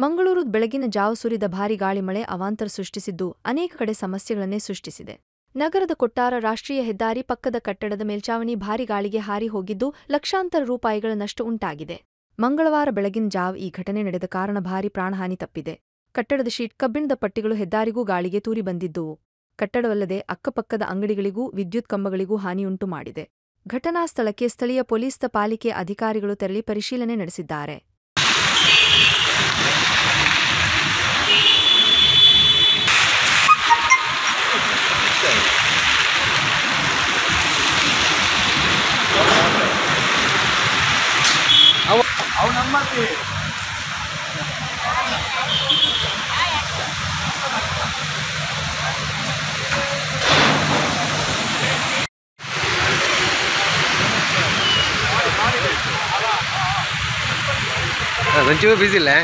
ಮಂಗಳೂರು ಬೆಳಗಿನ ಜಾವ ಸುರಿದ ಭಾರೀ ಗಾಳಿ ಮಳೆ ಅವಾಂತರ ಸೃಷ್ಟಿಸಿದ್ದು ಅನೇಕ ಕಡೆ ಸಮಸ್ಯೆಗಳನ್ನೇ ಸೃಷ್ಟಿಸಿದೆ. ನಗರದ ಕೊಟ್ಟಾರ ರಾಷ್ಟ್ರೀಯ ಹೆದ್ದಾರಿ ಪಕ್ಕದ ಕಟ್ಟಡದ ಮೇಲ್ಚಾವಣಿ ಭಾರೀ ಗಾಳಿಗೆ ಹಾರಿ ಹೋಗಿದ್ದು ಲಕ್ಷಾಂತರ ರೂಪಾಯಿಗಳ ನಷ್ಟ ಉಂಟಾಗಿದೆ. ಮಂಗಳವಾರ ಬೆಳಗಿನ ಜಾವ ಈ ಘಟನೆ ನಡೆದ ಕಾರಣ ಭಾರೀ ಪ್ರಾಣಹಾನಿ ತಪ್ಪಿದೆ. ಕಟ್ಟಡದ ಶೀಟ್ ಕಬ್ಬಿಣದ ಪಟ್ಟಿಗಳು ಹೆದ್ದಾರಿಗೂ ಗಾಳಿಗೆ ತೂರಿ ಬಂದಿದ್ದುವು. ಕಟ್ಟಡವಲ್ಲದೆ ಅಕ್ಕಪಕ್ಕದ ಅಂಗಡಿಗಳಿಗೂ ವಿದ್ಯುತ್ ಕಂಬಗಳಿಗೂ ಹಾನಿಯುಂಟು ಮಾಡಿದೆ. ಘಟನಾ ಸ್ಥಳಕ್ಕೆ ಸ್ಥಳೀಯ ಪೊಲೀಸ್ ಪಾಲಿಕೆ ಅಧಿಕಾರಿಗಳು ತೆರಳಿ ಪರಿಶೀಲನೆ ನಡೆಸಿದ್ದಾರೆ. கொஞ்சம் பிஸி இல்லை.